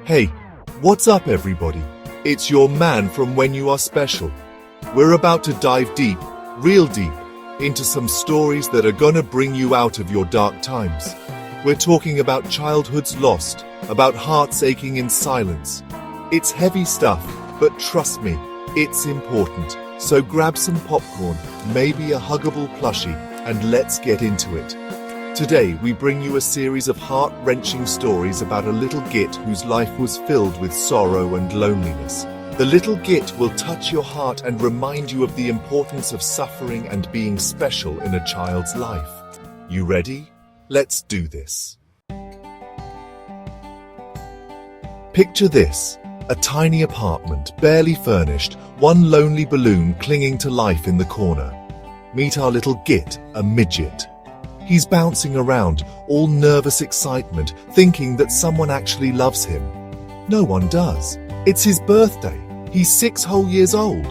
Hey, what's up everybody? It's your man from When You Are Special. We're about to dive deep, real deep, into some stories that are gonna bring you out of your dark times. We're talking about childhoods lost, about hearts aching in silence. It's heavy stuff, but trust me, it's important. So grab some popcorn, maybe a huggable plushie, and let's get into it. Today we bring you a series of heart-wrenching stories about a little git whose life was filled with sorrow and loneliness. The little git will touch your heart and remind you of the importance of suffering and being special in a child's life. You ready? Let's do this. Picture this, a tiny apartment, barely furnished, one lonely balloon clinging to life in the corner. Meet our little git, a midget. He's bouncing around, all nervous excitement, thinking that someone actually loves him. No one does. It's his birthday. He's 6 whole years old.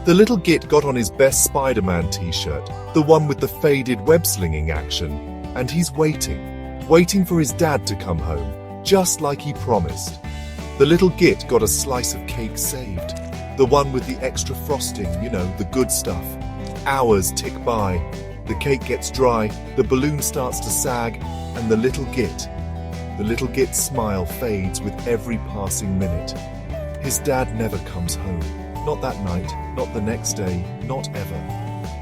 The little git got on his best Spider-Man t-shirt, the one with the faded web-slinging action, and he's waiting for his dad to come home, just like he promised. The little git got a slice of cake saved, the one with the extra frosting, the good stuff. Hours tick by. The cake gets dry, the balloon starts to sag, and the little git's smile fades with every passing minute. His dad never comes home. Not that night, not the next day, not ever.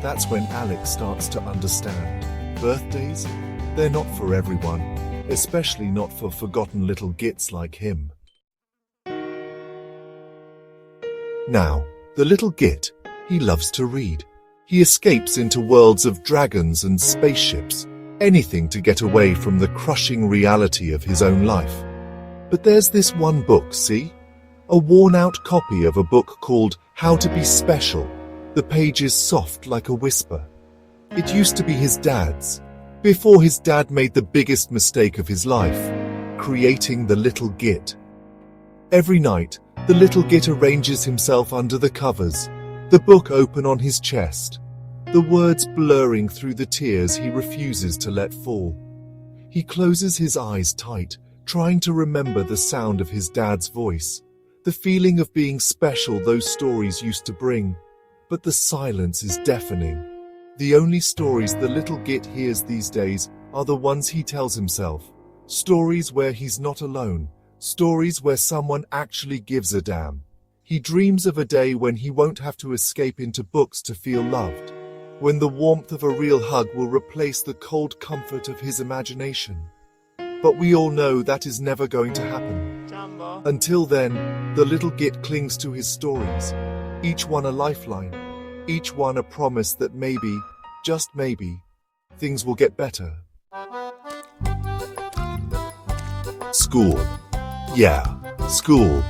That's when Alex starts to understand. Birthdays? They're not for everyone, especially not for forgotten little gits like him. Now, the little git, he loves to read. He escapes into worlds of dragons and spaceships, anything to get away from the crushing reality of his own life. But there's this one book, see? A worn-out copy of a book called How to Be Special. The page is soft like a whisper. It used to be his dad's, before his dad made the biggest mistake of his life, creating the little git. Every night, the little git arranges himself under the covers, the book open on his chest, the words blurring through the tears he refuses to let fall. He closes his eyes tight, trying to remember the sound of his dad's voice, the feeling of being special those stories used to bring. But the silence is deafening. The only stories the little git hears these days are the ones he tells himself. Stories where he's not alone. Stories where someone actually gives a damn. He dreams of a day when he won't have to escape into books to feel loved, when the warmth of a real hug will replace the cold comfort of his imagination. But we all know that is never going to happen. Jumbo. Until then, the little git clings to his stories, each one a lifeline, each one a promise that maybe, just maybe, things will get better. School. Yeah, school.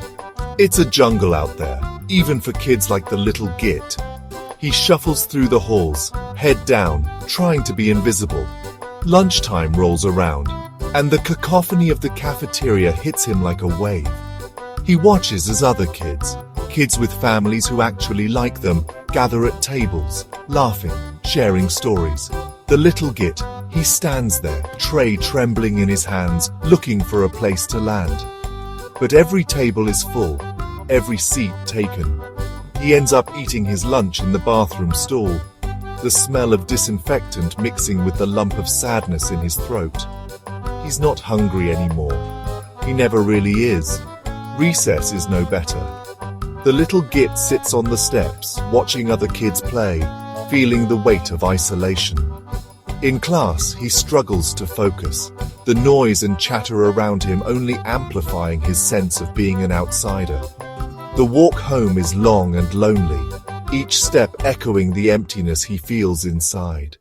It's a jungle out there, even for kids like the little git. He shuffles through the halls, head down, trying to be invisible. Lunchtime rolls around, and the cacophony of the cafeteria hits him like a wave. He watches as other kids with families who actually like them, gather at tables, laughing, sharing stories. The little git, he stands there, tray trembling in his hands, looking for a place to land. But every table is full, every seat taken. He ends up eating his lunch in the bathroom stall, the smell of disinfectant mixing with the lump of sadness in his throat. He's not hungry anymore. He never really is. Recess is no better. The little git sits on the steps, watching other kids play, feeling the weight of isolation. In class, he struggles to focus, the noise and chatter around him only amplifying his sense of being an outsider. The walk home is long and lonely, each step echoing the emptiness he feels inside.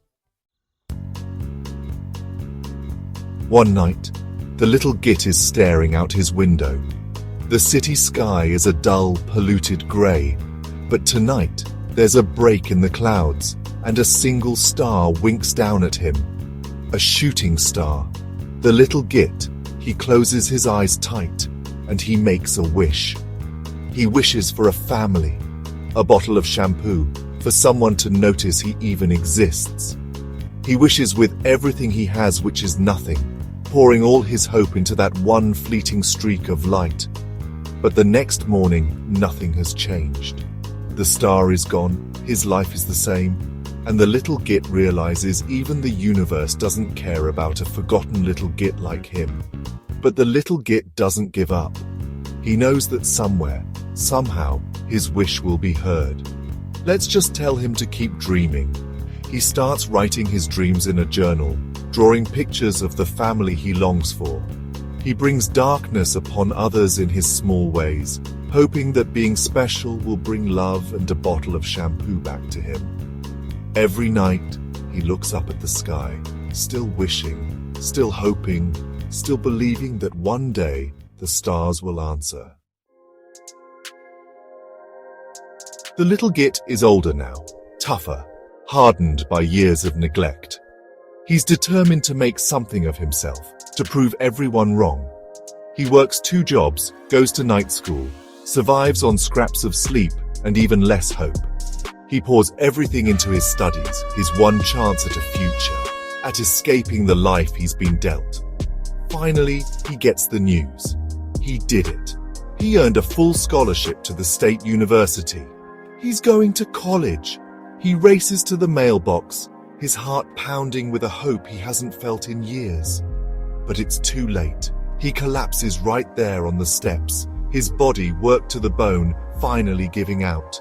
One night, the little git is staring out his window. The city sky is a dull, polluted grey, but tonight there's a break in the clouds, and a single star winks down at him. A shooting star. The little git, he closes his eyes tight, and he makes a wish. He wishes for a family, a bottle of shampoo, for someone to notice he even exists. He wishes with everything he has, which is nothing. pouring all his hope into that one fleeting streak of light. But the next morning, nothing has changed. The star is gone, his life is the same, and the little Git realizes even the universe doesn't care about a forgotten little Git like him. But the little Git doesn't give up. He knows that somewhere, somehow, his wish will be heard. Let's just tell him to keep dreaming. He starts writing his dreams in a journal, drawing pictures of the family he longs for. He brings darkness upon others in his small ways, hoping that being special will bring love and a bottle of shampoo back to him. Every night, he looks up at the sky, still wishing, still hoping, still believing that one day the stars will answer. The little Git is older now, tougher, hardened by years of neglect. He's determined to make something of himself, to prove everyone wrong. He works 2 jobs, goes to night school, survives on scraps of sleep and even less hope. He pours everything into his studies, his one chance at a future, at escaping the life he's been dealt. Finally, he gets the news. He did it. He earned a full scholarship to the state university. He's going to college. He races to the mailbox, his heart pounding with a hope he hasn't felt in years. But it's too late. He collapses right there on the steps, his body worked to the bone, finally giving out.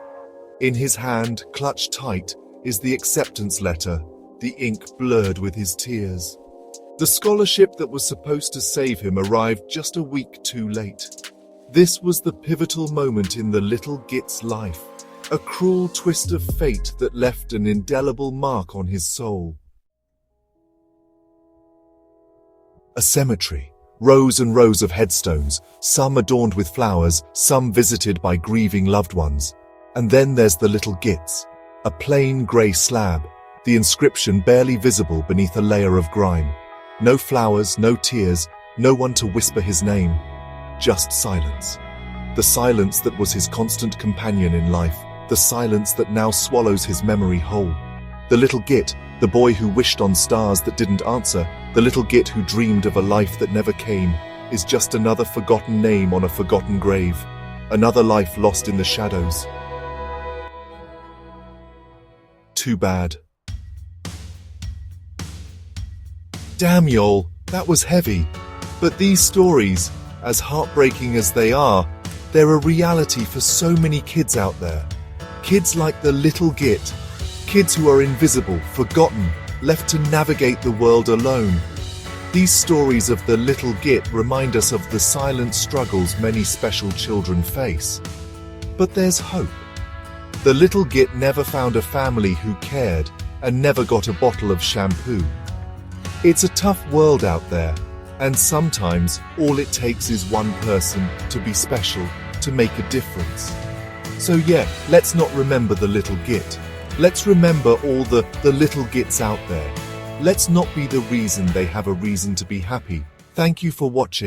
In his hand, clutched tight, is the acceptance letter, the ink blurred with his tears. The scholarship that was supposed to save him arrived just a week too late. This was the pivotal moment in the little Git's life, a cruel twist of fate that left an indelible mark on his soul. A cemetery, rows and rows of headstones, some adorned with flowers, some visited by grieving loved ones. And then there's the little Git's, a plain grey slab, the inscription barely visible beneath a layer of grime. No flowers, no tears, no one to whisper his name, just silence. The silence that was his constant companion in life, the silence that now swallows his memory whole. The little Git, the boy who wished on stars that didn't answer, the little Git who dreamed of a life that never came, is just another forgotten name on a forgotten grave, another life lost in the shadows. Too bad. Damn, y'all, that was heavy. But these stories, as heartbreaking as they are, they're a reality for so many kids out there. Kids like the little Git. Kids who are invisible, forgotten, left to navigate the world alone. These stories of the little Git remind us of the silent struggles many special children face. But there's hope. The little Git never found a family who cared and never got a bottle of shampoo. It's a tough world out there, and sometimes all it takes is one person to be special, to make a difference. So yeah, let's not remember the little Git. Let's remember all the little Gits out there. Let's not be the reason they have a reason to be happy. Thank you for watching.